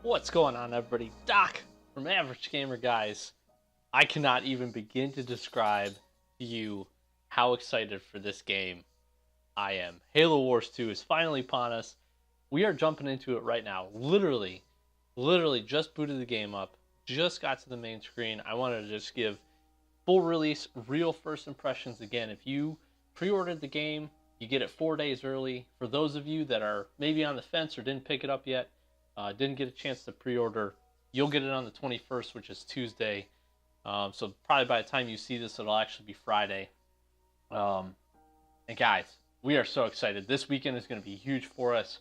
What's going on, everybody? Doc from Average Gamer Guys. I cannot even begin to describe to you how excited for this game I am. Halo Wars 2 is finally upon us. We are jumping into it right now. Literally just booted the game up. Just got to the main screen. I wanted to just give full release, real first impressions again. If you pre-ordered the game, you get it 4 days early. For those of you that are maybe on the fence or didn't pick it up yet, didn't get a chance to pre-order, you'll get it on the 21st, which is Tuesday. So probably by the time you see this, it'll actually be Friday. And guys, we are so excited. This weekend is going to be huge for us.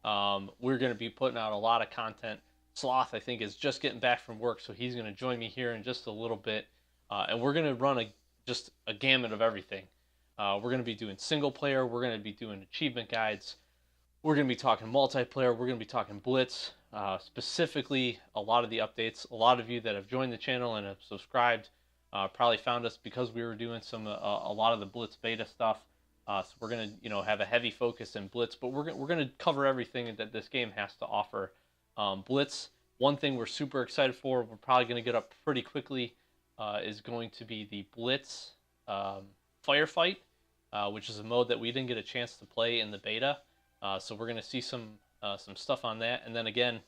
We're going to be putting out a lot of content. Sloth, I think, is just getting back from work, so he's going to join me here in just a little bit. And we're going to run just a gamut of everything. We're going to be doing single player. We're going to be doing achievement guides. We're going to be talking multiplayer. We're going to be talking Blitz, specifically a lot of the updates. A lot of you that have joined the channel and have subscribed probably found us because we were doing a lot of the Blitz beta stuff. So we're going to have a heavy focus in Blitz, but we're going to cover everything that this game has to offer. Blitz, one thing we're super excited for, we're probably going to get up pretty quickly, is going to be the Blitz Firefight, which is a mode that we didn't get a chance to play in the beta. So we're going to see some stuff on that. And then again,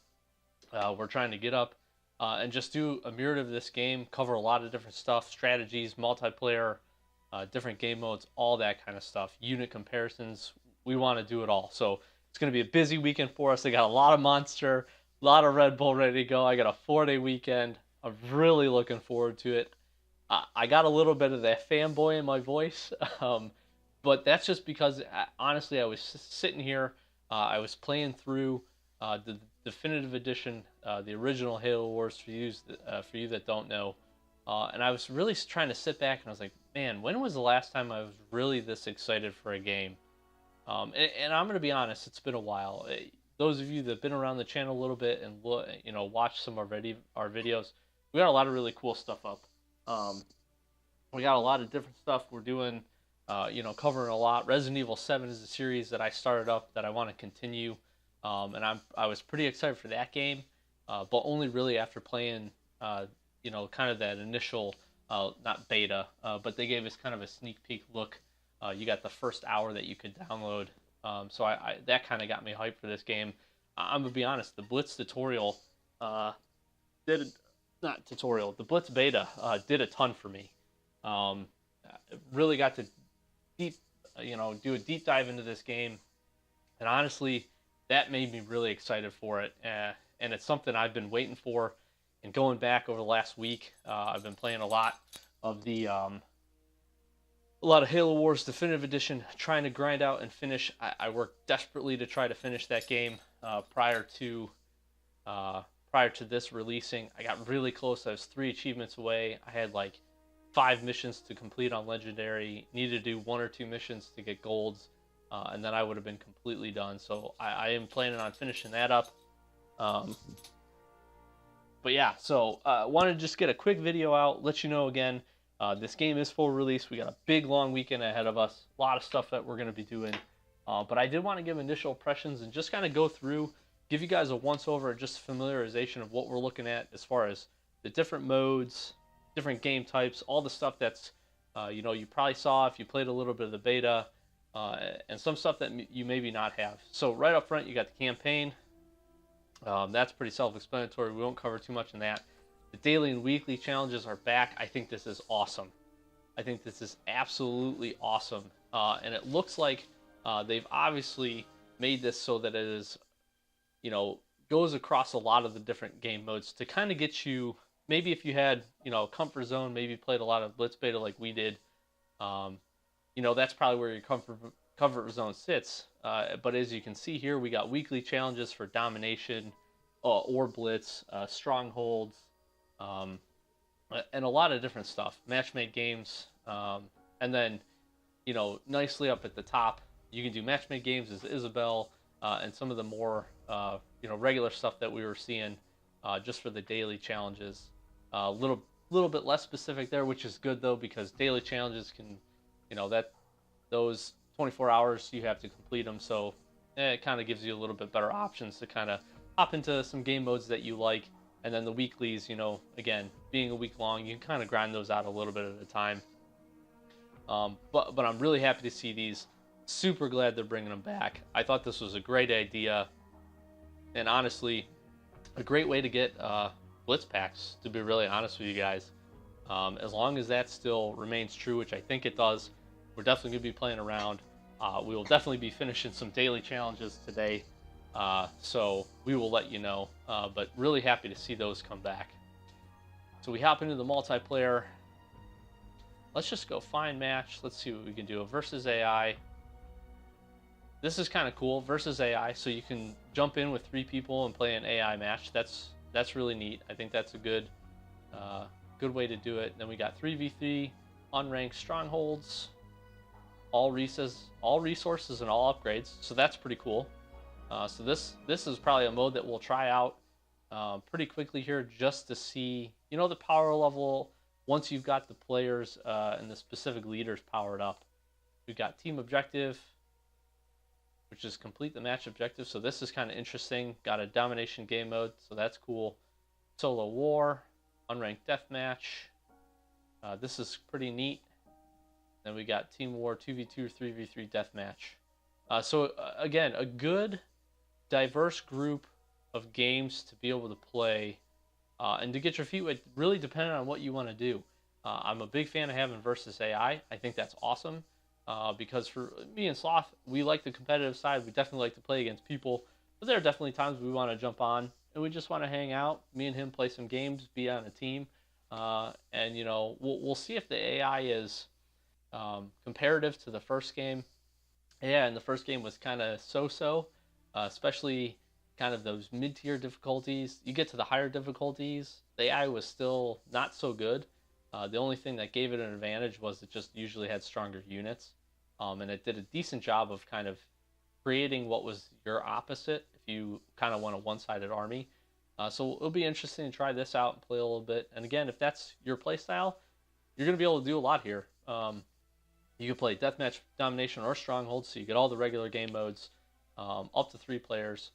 we're trying to get up and just do a myriad of this game, cover a lot of different stuff, strategies, multiplayer, different game modes, all that kind of stuff, unit comparisons. We want to do it all. So it's going to be a busy weekend for us. I got a lot of Monster, a lot of Red Bull ready to go. I got a 4-day weekend. I'm really looking forward to it. I got a little bit of that fanboy in my voice. But that's just because, honestly, I was sitting here, I was playing through the definitive edition, the original Halo Wars for you that don't know, and I was really trying to sit back and I was like, man, when was the last time I was really this excited for a game? And I'm going to be honest, it's been a while. Those of you that have been around the channel a little bit and watched some of our videos, we got a lot of really cool stuff up. We got a lot of different stuff we're doing. Covering a lot. Resident Evil 7 is a series that I started up that I want to continue, and I was pretty excited for that game, but only really after playing, kind of that initial, not beta, but they gave us kind of a sneak peek look. You got the first hour that you could download, so that kind of got me hyped for this game. I'm gonna be honest, the Blitz tutorial, the Blitz beta did a ton for me. Really got to do a deep dive into this game, and honestly, that made me really excited for it. And it's something I've been waiting for. And going back over the last week, I've been playing a lot of Halo Wars Definitive Edition, trying to grind out and finish. I worked desperately to try to finish that game prior to this releasing. I got really close. I was 3 achievements away. I had like 5 missions to complete on Legendary, needed to do 1 or 2 missions to get golds, and then I would have been completely done. So I am planning on finishing that up. But yeah, so wanted to just get a quick video out, let you know again, this game is full release. We got a big long weekend ahead of us, a lot of stuff that we're going to be doing. But I did want to give initial impressions and just kind of go through, give you guys a once-over, just familiarization of what we're looking at as far as the different modes, different game types, all the stuff that's you probably saw if you played a little bit of the beta, and some stuff that you maybe not have. So right up front, you got the campaign. That's pretty self-explanatory. We won't cover too much in that. The daily and weekly challenges are back. I think this is awesome. I think this is absolutely awesome. And it looks like they've obviously made this so that it is, goes across a lot of the different game modes to kind of get you. Maybe if you had, comfort zone, maybe played a lot of Blitz beta like we did, that's probably where your comfort zone sits. But as you can see here, we got weekly challenges for domination or Blitz, strongholds, and a lot of different stuff. Match-made games, and then, nicely up at the top, you can do match-made games as Isabel, and some of the more, regular stuff that we were seeing just for the daily challenges. A little bit less specific there, which is good though, because daily challenges can, those 24 hours you have to complete them, so it kind of gives you a little bit better options to kind of hop into some game modes that you like, and then the weeklies, you know, again, being a week long, you can kind of grind those out a little bit at a time. But I'm really happy to see these. Super glad they're bringing them back. I thought this was a great idea, and honestly, a great way to get Blitz packs, to be really honest with you guys. As long as that still remains true, which I think it does, we're definitely going to be playing around. We will definitely be finishing some daily challenges today, so we will let you know. But really happy to see those come back. So we hop into the multiplayer. Let's just go find match. Let's see what we can do. A versus AI. This is kind of cool, versus AI, so you can jump in with 3 people and play an AI match. That's really neat. I think that's a good way to do it. Then we got 3v3 unranked strongholds, all resources and all upgrades. So that's pretty cool. So this is probably a mode that we'll try out pretty quickly here, just to see, you know, the power level once you've got the players and the specific leaders powered up. We've got team objective, which is complete the match objective. So this is kind of interesting. Got a domination game mode, so that's cool. Solo war, unranked deathmatch. This is pretty neat. Then we got team war, 2v2, 3v3 deathmatch. So again, a good, diverse group of games to be able to play and to get your feet wet, really depending on what you want to do. I'm a big fan of having versus AI. I think that's awesome. Because for me and Sloth, we like the competitive side. We definitely like to play against people, but there are definitely times we want to jump on and we just want to hang out. Me and him play some games, be on a team, and you know, we'll see if the AI is comparative to the first game. Yeah, and the first game was kind of so-so, especially kind of those mid-tier difficulties. You get to the higher difficulties, the AI was still not so good. The only thing that gave it an advantage was it just usually had stronger units. And it did a decent job of kind of creating what was your opposite if you kind of want a one-sided army. So it'll be interesting to try this out and play a little bit. And again, if that's your play style, you're going to be able to do a lot here. You can play Deathmatch, Domination, or Stronghold, so you get all the regular game modes, up to 3 players.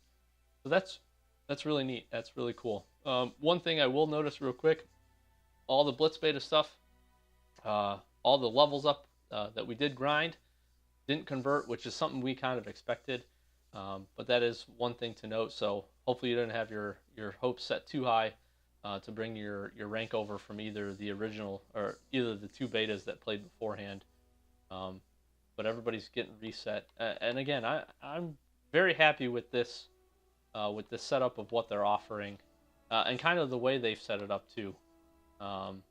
So that's really neat. That's really cool. One thing I will notice real quick, all the Blitz beta stuff, all the levels up that we did grind didn't convert, which is something we kind of expected. But that is one thing to note. So hopefully you didn't have your hopes set too high to bring your rank over from either the original or either the 2 betas that played beforehand. But everybody's getting reset. And again, I'm very happy with this setup of what they're offering, and kind of the way they've set it up too. You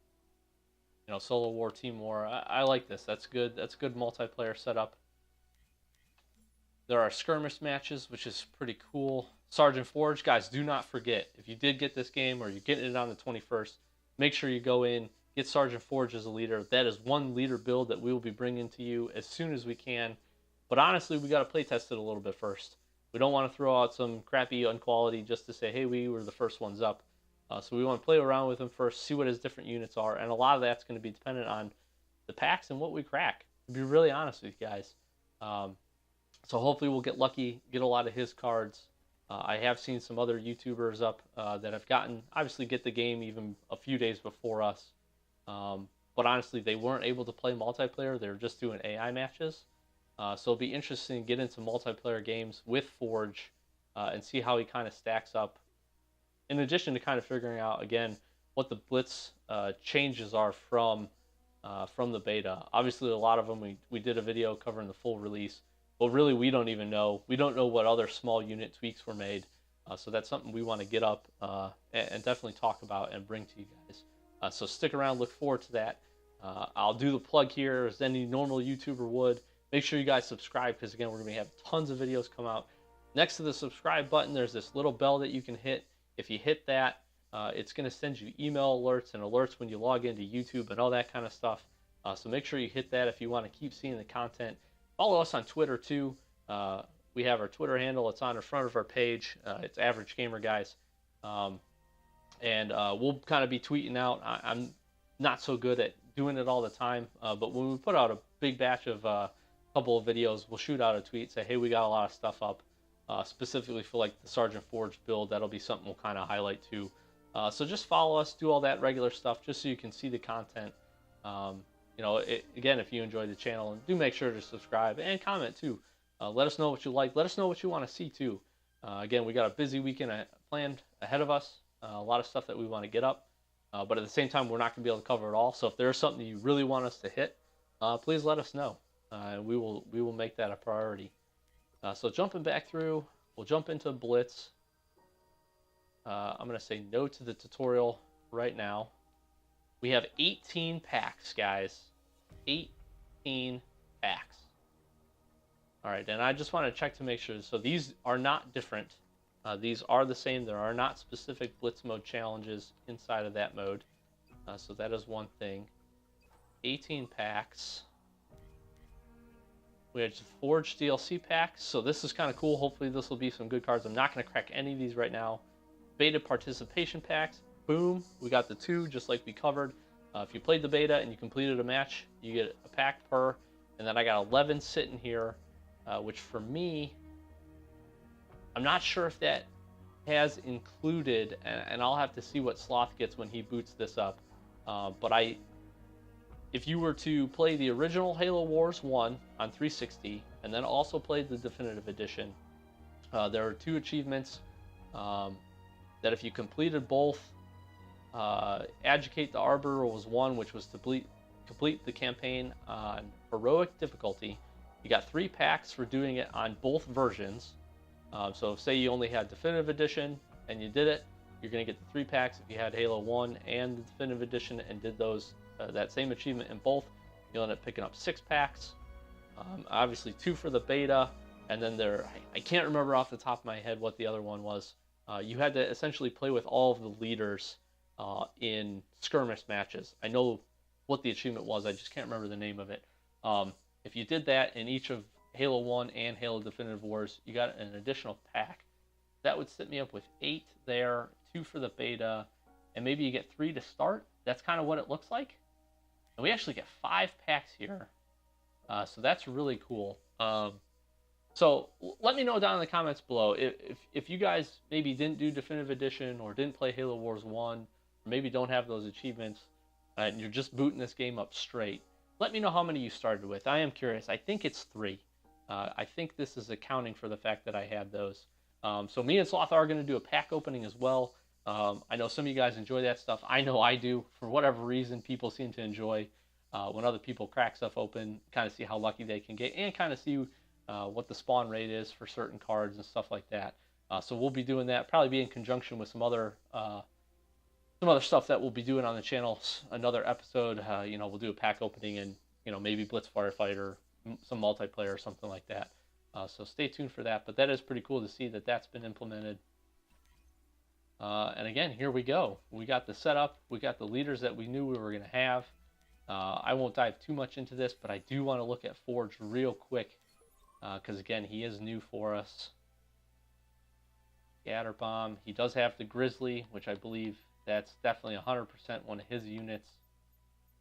know, solo war, team war. I like this. That's good. That's a good multiplayer setup. There are skirmish matches, which is pretty cool. Sergeant Forge, guys, do not forget, if you did get this game or you're getting it on the 21st, make sure you go in, get Sergeant Forge as a leader. That is one leader build that we will be bringing to you as soon as we can. But honestly, we got to play test it a little bit first. We don't want to throw out some crappy unquality just to say, hey, we were the first ones up. So we want to play around with him first, see what his different units are, and a lot of that's going to be dependent on the packs and what we crack, to be really honest with you guys. So hopefully we'll get lucky, get a lot of his cards. I have seen some other YouTubers up that have obviously get the game even a few days before us. But honestly, they weren't able to play multiplayer. They were just doing AI matches. So it'll be interesting to get into multiplayer games with Forge and see how he kind of stacks up. In addition to kind of figuring out, again, what the Blitz changes are from the beta. Obviously, a lot of them, we did a video covering the full release. But really, we don't even know. We don't know what other small unit tweaks were made. So that's something we want to get up and definitely talk about and bring to you guys. So stick around, look forward to that. I'll do the plug here as any normal YouTuber would. Make sure you guys subscribe because, again, we're going to have tons of videos come out. Next to the subscribe button, there's this little bell that you can hit. If you hit that, it's going to send you email alerts and alerts when you log into YouTube and all that kind of stuff. So make sure you hit that if you want to keep seeing the content. Follow us on Twitter, too. We have our Twitter handle. It's on the front of our page. It's Average Gamer Guys. And we'll kind of be tweeting out. I'm not so good at doing it all the time. But when we put out a big batch of a couple of videos, we'll shoot out a tweet, say, hey, we got a lot of stuff up. specifically for like the Sergeant Forge build. That'll be something we'll kind of highlight too. So just follow us, do all that regular stuff, just so you can see the content. Again, if you enjoy the channel, do make sure to subscribe and comment too. Let us know what you like. Let us know what you want to see too. Again, we got a busy weekend planned ahead of us. A lot of stuff that we want to get up. But at the same time, we're not going to be able to cover it all. So if there's something you really want us to hit, please let us know. We will make that a priority. So jumping back through, we'll jump into Blitz. I'm going to say no to the tutorial right now. We have 18 packs, guys. 18 packs. All right, and I just want to check to make sure. So these are not different. These are the same. There are not specific Blitz mode challenges inside of that mode. So that is one thing. 18 packs. We have Forge DLC packs. So this is kind of cool. Hopefully this will be some good cards. I'm not going to crack any of these right now. Beta participation packs. Boom. We got the 2 just like we covered. If you played the beta and you completed a match, you get a pack per. And then I got 11 sitting here, which for me, I'm not sure if that has included, and I'll have to see what Sloth gets when he boots this up. But if you were to play the original Halo Wars 1 on 360, and then also played the Definitive Edition, there are 2 achievements that if you completed both, Adjudicate the Arbor was one, which was to complete the campaign on heroic difficulty. You got 3 packs for doing it on both versions. So say you only had Definitive Edition and you did it, you're going to get the 3 packs. If you had Halo 1 and the Definitive Edition and did those that same achievement in both, you'll end up picking up 6 packs. Obviously 2 for the beta, and then I can't remember off the top of my head what the other one was. You had to essentially play with all of the leaders in skirmish matches. I know what the achievement was, I just can't remember the name of it. If you did that in each of Halo 1 and Halo Definitive Wars, you got an additional pack. That would set me up with 8 there, 2 for the beta, and maybe you get 3 to start. That's kind of what it looks like. And we actually get 5 packs here. So that's really cool. So let me know down in the comments below if you guys maybe didn't do Definitive Edition or didn't play Halo Wars 1, or maybe don't have those achievements, and you're just booting this game up straight. Let me know how many you started with. I am curious. I think it's 3. I think this is accounting for the fact that I had those. So me and Sloth are going to do a pack opening as well. I know some of you guys enjoy that stuff. I know I do. For whatever reason, people seem to enjoy when other people crack stuff open, kind of see how lucky they can get, and kind of see what the spawn rate is for certain cards and stuff like that. So we'll be doing that, probably be in conjunction with some other stuff that we'll be doing on the channel. Another episode, we'll do a pack opening and maybe Blitz Firefighter, some multiplayer or something like that. So stay tuned for that. But that is pretty cool to see that that's been implemented. And again, here we go. We got the setup. We got the leaders that we knew we were going to have. I won't dive too much into this, but I do want to look at Forge real quick. Because again, he is new for us. Scatterbomb. He does have the Grizzly, which I believe that's definitely 100% one of his units.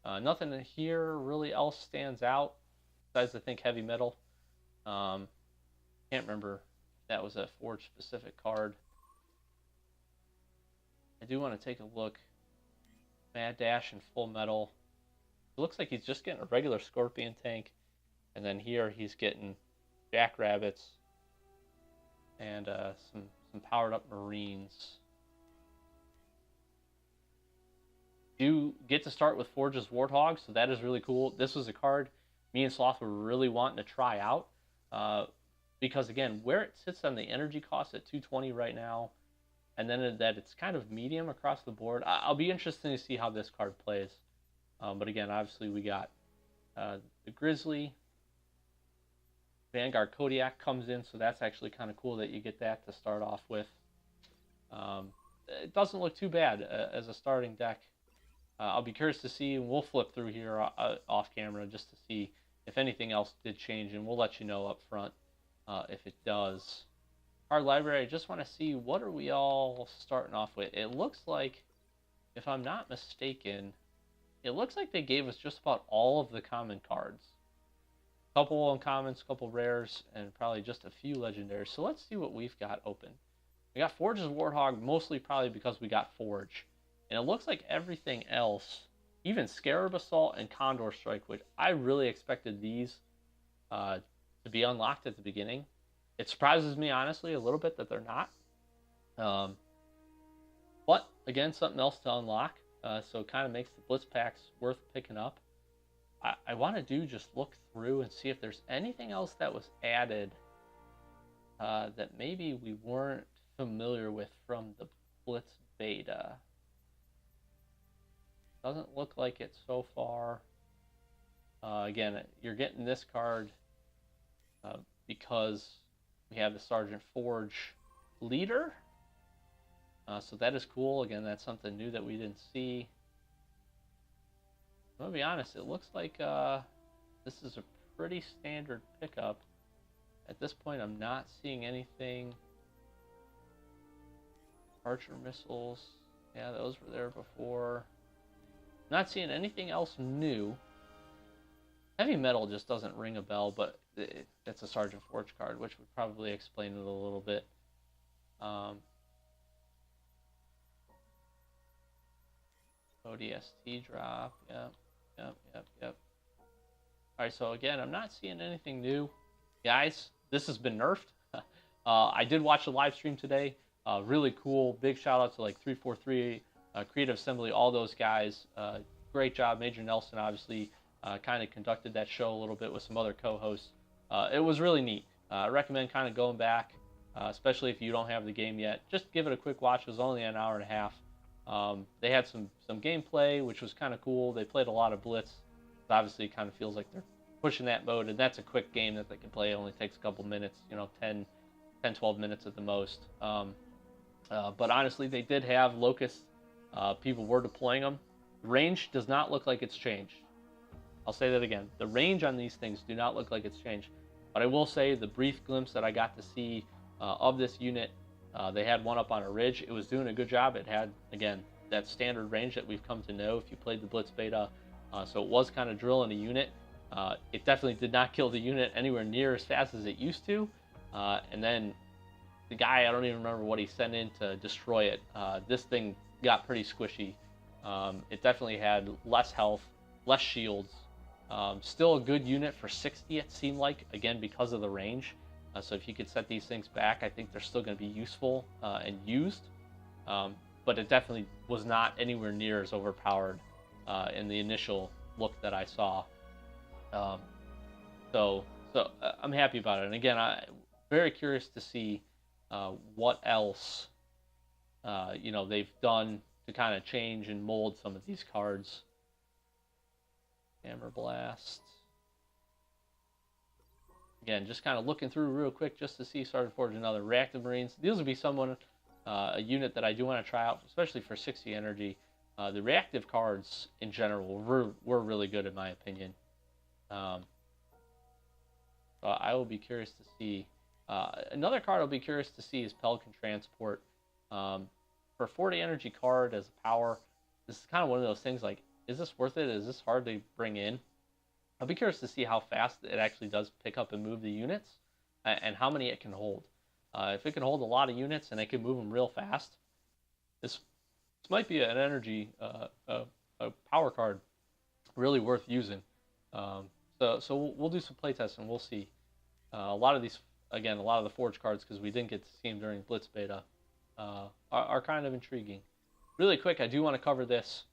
Nothing in here really else stands out, besides I think Heavy Metal. Can't remember if that was a Forge specific card. I do want to take a look. Mad Dash and Full Metal. It looks like he's just getting a regular Scorpion tank. And then here he's getting Jackrabbits and some powered up Marines. Do get to start with Forge's Warthog, so that is really cool. This was a card me and Sloth were really wanting to try out because again, where it sits on the energy cost at 220 right now, and then that it's kind of medium across the board. I'll be interested to see how this card plays. But again, obviously we got the Grizzly. Vanguard Kodiak comes in, so that's actually kind of cool that you get that to start off with. It doesn't look too bad as a starting deck. I'll be curious to see, and we'll flip through here off camera just to see if anything else did change, and we'll let you know up front if it does. Card library, I just want to see what are we all starting off with. It looks like, if I'm not mistaken, it looks like they gave us just about all of the common cards. Couple uncommons, couple rares, and probably just a few legendaries. So let's see what we've got open. We got Forge's Warthog, mostly probably because we got Forge. And it looks like everything else, even Scarab Assault and Condor Strike, which I really expected these to be unlocked at the beginning. It surprises me, honestly, a little bit that they're not. But, again, something else to unlock. So it kind of makes the Blitz packs worth picking up. I want to just look through and see if there's anything else that was added that maybe we weren't familiar with from the Blitz beta. Doesn't look like it so far. Again, you're getting this card because we have the Sergeant Forge leader. So that is cool. Again, that's something new that we didn't see. I'm gonna be honest, it looks like this is a pretty standard pickup. At this point, I'm not seeing anything. Archer missiles, yeah, those were there before. Not seeing anything else new. Heavy metal just doesn't ring a bell, but that's a Sergeant Forge card, which would probably explain it a little bit. ODST drop, yep. Alright, so again, I'm not seeing anything new. Guys, this has been nerfed. I did watch the live stream today. Really cool. Big shout out to like 343, Creative Assembly, all those guys. Great job. Major Nelson obviously kind of conducted that show a little bit with some other co-hosts. It was really neat. I recommend kind of going back, especially if you don't have the game yet. Just give it a quick watch. It was only an hour and a half. They had some gameplay, which was kind of cool. They played a lot of Blitz. It obviously kind of feels like they're pushing that mode, and that's a quick game that they can play. It only takes a couple minutes, 10, 12 minutes at the most. But honestly, they did have Locusts. People were deploying them. Range does not look like it's changed. I'll say that again. The range on these things do not look like it's changed. But I will say the brief glimpse that I got to see of this unit, they had one up on a ridge. It was doing a good job. It had, again, that standard range that we've come to know if you played the Blitz beta. So it was kind of drilling a unit. It definitely did not kill the unit anywhere near as fast as it used to. And then the guy, I don't even remember what he sent in to destroy it. This thing got pretty squishy. It definitely had less health, less shields. Still a good unit for 60, it seemed like, again, because of the range. So if you could set these things back, I think they're still going to be useful and used. But it definitely was not anywhere near as overpowered in the initial look that I saw. So I'm happy about it. And again, I'm very curious to see what else they've done to kind of change and mold some of these cards. Hammer Blast. Again, just kind of looking through real quick just to see Sergeant Forge and other Reactive Marines. These would be someone, a unit that I do want to try out, especially for 60 energy. The reactive cards in general were really good in my opinion. So I will be curious to see. Another card I'll be curious to see is Pelican Transport. For 40 energy card as a power, this is kind of one of those things like, is this worth it? Is this hard to bring in? I'll be curious to see how fast it actually does pick up and move the units and how many it can hold. If it can hold a lot of units and it can move them real fast, this might be an energy, a power card really worth using. So we'll do some playtests and we'll see. A lot of these, again, a lot of the Forge cards, because we didn't get to see them during Blitz beta, are kind of intriguing. Really quick, I do want to cover this.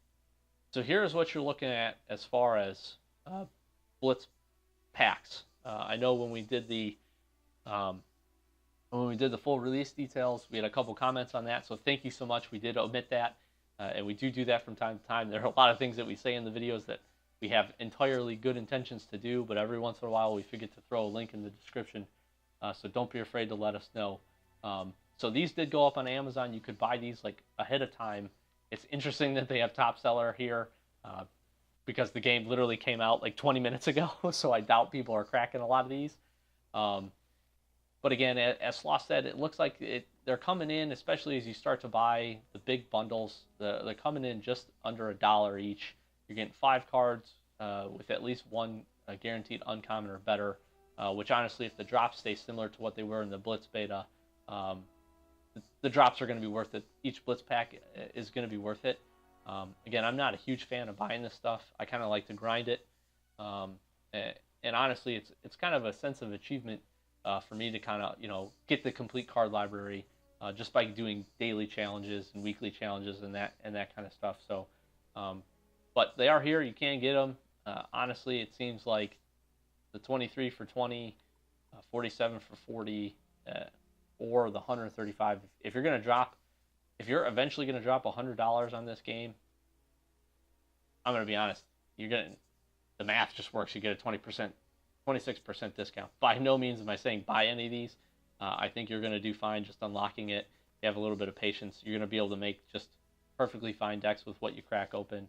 So here's what you're looking at as far as Blitz packs. I know when we did the full release details, we had a couple comments on that. So thank you so much. We did omit that, and we do that from time to time. There are a lot of things that we say in the videos that we have entirely good intentions to do, but every once in a while we forget to throw a link in the description. So don't be afraid to let us know. So these did go up on Amazon. You could buy these like ahead of time. It's interesting that they have top seller here because the game literally came out like 20 minutes ago. So I doubt people are cracking a lot of these. But again, as Sloth said, it looks like they're coming in, especially as you start to buy the big bundles. They're coming in just under $1 each. You're getting 5 cards with at least one guaranteed uncommon or better, which honestly, if the drops stay similar to what they were in the Blitz beta, the drops are going to be worth it. Each Blitz pack is going to be worth it. Again, I'm not a huge fan of buying this stuff. I kind of like to grind it. And honestly, it's kind of a sense of achievement for me to kind of, get the complete card library just by doing daily challenges and weekly challenges and that kind of stuff. So, but they are here. You can get them. Honestly, it seems like the 23 for 20, 47 for 40, or the 135. If you're eventually going to drop $100 on this game, I'm going to be honest, the math just works. You get a 20%, 26% discount. By no means am I saying buy any of these. I think you're going to do fine just unlocking it. You have a little bit of patience. You're going to be able to make just perfectly fine decks with what you crack open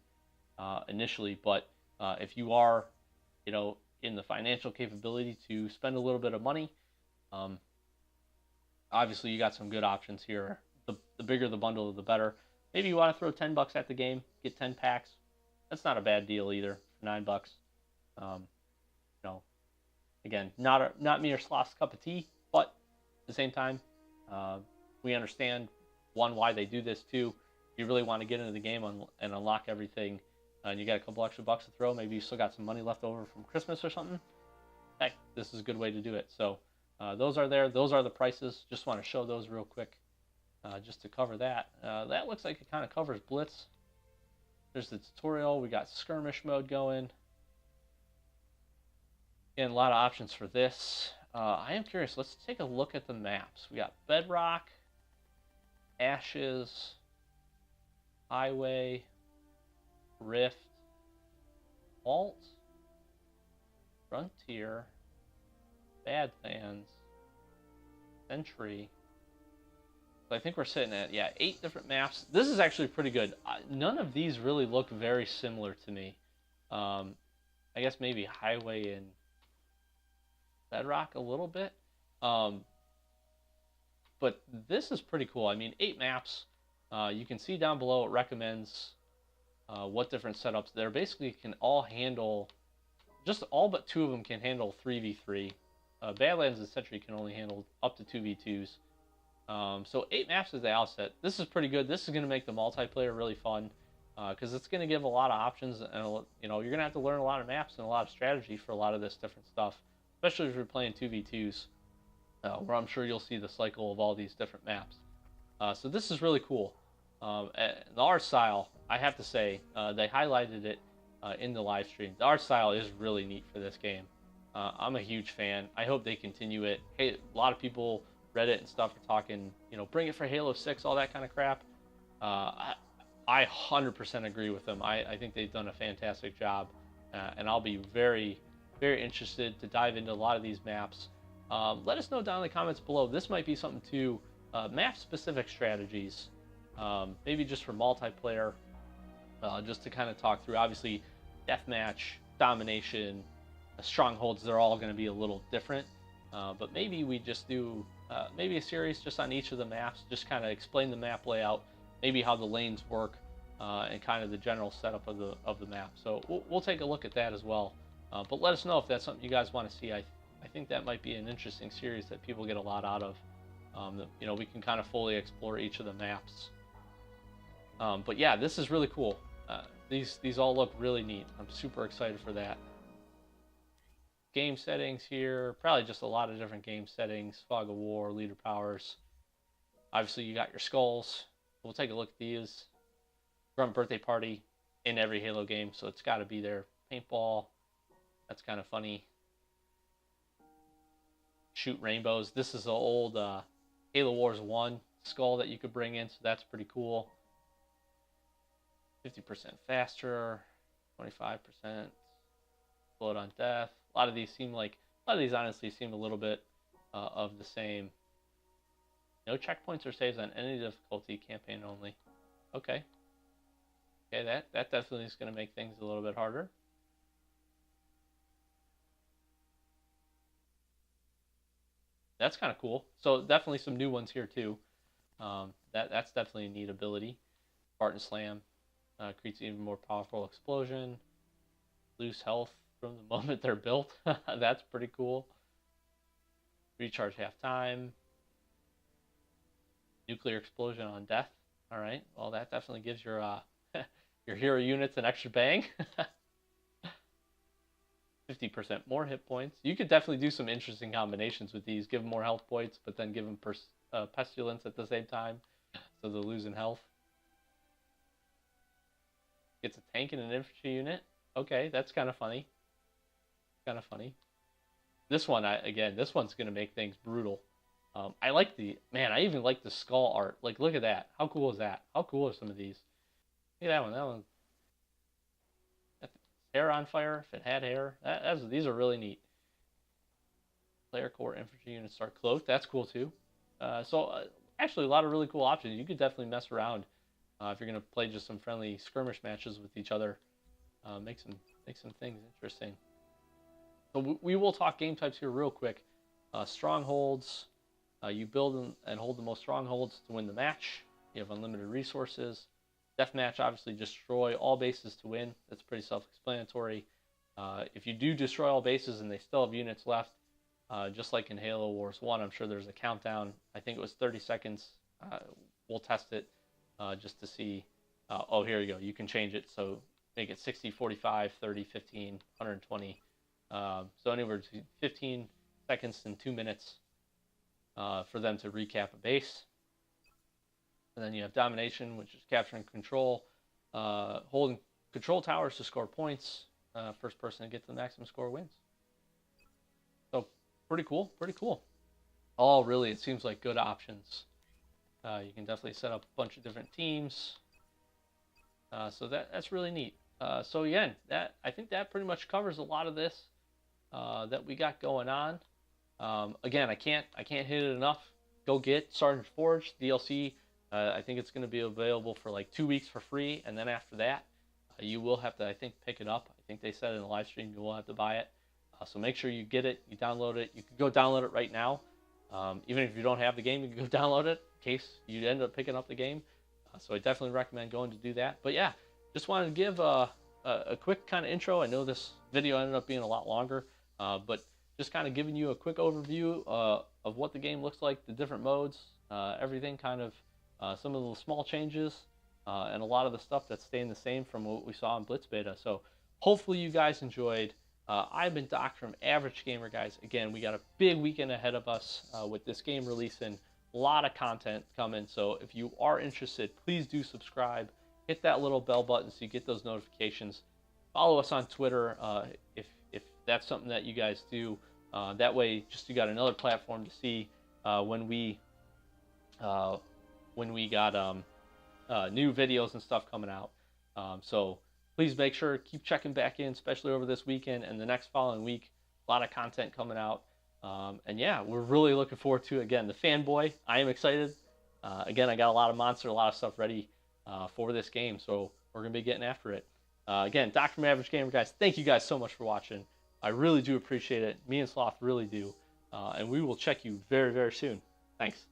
initially. But if you are, in the financial capability to spend a little bit of money, obviously you got some good options here. The bigger the bundle, the better. Maybe you want to throw $10 at the game, get 10 packs. That's not a bad deal either for $9. Again, not me or Sloth's cup of tea, but at the same time, we understand why they do this too. You really want to get into the game and unlock everything, and you got a couple extra bucks to throw. Maybe you still got some money left over from Christmas or something. Heck, this is a good way to do it. So those are there. Those are the prices. Just want to show those real quick, just to cover that. That looks like it kind of covers Blitz. There's the tutorial. We got skirmish mode going. Again, a lot of options for this. I am curious. Let's take a look at the maps. We got Bedrock, Ashes, Highway, Rift, Vault, Frontier, Badlands, Century. So I think we're sitting at, 8 different maps. This is actually pretty good. None of these really look very similar to me. I guess maybe Highway and Bedrock a little bit. But this is pretty cool. I mean, 8 maps. You can see down below it recommends what different setups. They're basically can all handle, just all but 2 of them can handle 3v3. Badlands and Century can only handle up to 2v2s. So 8 maps is the outset. This is pretty good. This is going to make the multiplayer really fun because it's going to give a lot of options, and you're going to have to learn a lot of maps and a lot of strategy for a lot of this different stuff, especially if you're playing 2v2s, where I'm sure you'll see the cycle of all these different maps. So this is really cool. The art style, I have to say, they highlighted it in the live stream. The art style is really neat for this game. I'm a huge fan. I hope they continue it. Hey, a lot of people, Reddit and stuff, are talking, bring it for Halo 6, all that kind of crap. I 100% agree with them. I think they've done a fantastic job, and I'll be very, very interested to dive into a lot of these maps. Let us know down in the comments below. This might be something too, map-specific strategies, maybe just for multiplayer, just to kind of talk through. Obviously, deathmatch, domination, strongholds, they're all going to be a little different. But maybe we just do maybe a series just on each of the maps, just kind of explain the map layout, maybe how the lanes work, and kind of the general setup of the map. So we'll take a look at that as well. But let us know if that's something you guys want to see. I think that might be an interesting series that people get a lot out of. We can kind of fully explore each of the maps. But yeah, this is really cool. These all look really neat. I'm super excited for that. Game settings here, probably just a lot of different game settings. Fog of War, leader powers. Obviously, you got your skulls. We'll take a look at these. Grunt Birthday Party in every Halo game, so it's got to be there. Paintball, that's kind of funny. Shoot rainbows. This is the old Halo Wars 1 skull that you could bring in, so that's pretty cool. 50% faster, 25%. Float on death. A lot of these honestly seem a little bit of the same. No checkpoints or saves on any difficulty, campaign only. Okay, that definitely is going to make things a little bit harder. That's kind of cool. So definitely some new ones here too. That's definitely a neat ability. Spartan Slam creates an even more powerful explosion. Loose health. from the moment they're built. That's pretty cool. Recharge half time. Nuclear explosion on death. All right. Well, that definitely gives your your hero units an extra bang. 50% more hit points. You could definitely do some interesting combinations with these. Give them more health points, but then give them pestilence at the same time, so they're losing health. Gets a tank and an infantry unit. Okay, that's kind of funny. Kind of funny. This one, again, this one's going to make things brutal. I like I even like the skull art. Like, look at that. How cool is that? How cool are some of these? Look at that one. That one. Hair on fire, if it had hair. These are really neat. Player core infantry units start cloaked. That's cool, too. Actually, a lot of really cool options. You could definitely mess around if you're going to play just some friendly skirmish matches with each other. Make some things interesting. So we will talk game types here real quick. Strongholds. You build and hold the most strongholds to win the match. You have unlimited resources. Deathmatch, obviously, destroy all bases to win. That's pretty self-explanatory. If you do destroy all bases and they still have units left, just like in Halo Wars 1, I'm sure there's a countdown. I think it was 30 seconds. We'll test it just to see. Oh, here you go. You can change it. So make it 60, 45, 30, 15, 120. So anywhere between 15 seconds and 2 minutes for them to recap a base. And then you have domination, which is capturing control, holding control towers to score points. First person to get to the maximum score wins. So pretty cool, pretty cool. All really, it seems like good options. You can definitely set up a bunch of different teams. So that's really neat. So again, I think that pretty much covers a lot of this that we got going on. Again, I can't hit it enough. Go get Sergeant Forge DLC. I think it's going to be available for like 2 weeks for free, and then after that, you will have to, I think, pick it up. I think they said in the live stream you will have to buy it. So make sure you get it, you download it. You can go download it right now. Even if you don't have the game, you can go download it in case you end up picking up the game. So I definitely recommend going to do that. But yeah, just wanted to give a quick kind of intro. I know this video ended up being a lot longer, but just kind of giving you a quick overview of what the game looks like, the different modes, everything kind of. Some of the small changes and a lot of the stuff that's staying the same from what we saw in Blitz Beta. So hopefully you guys enjoyed. I've been Doc from Average Gamer, guys. Again, we got a big weekend ahead of us with this game releasing. A lot of content coming. So if you are interested, please do subscribe. Hit that little bell button so you get those notifications. Follow us on Twitter if that's something that you guys do. That way, just you got another platform to see when we got new videos and stuff coming out. So please make sure keep checking back in, especially over this weekend and the next following week. A lot of content coming out. And yeah, we're really looking forward to, again, the fanboy. I am excited. Again, I got a lot of monster, a lot of stuff ready for this game. So we're going to be getting after it. Again, Doc from Average Gamer, guys, thank you guys so much for watching. I really do appreciate it. Me and Sloth really do. And we will check you very, very soon. Thanks.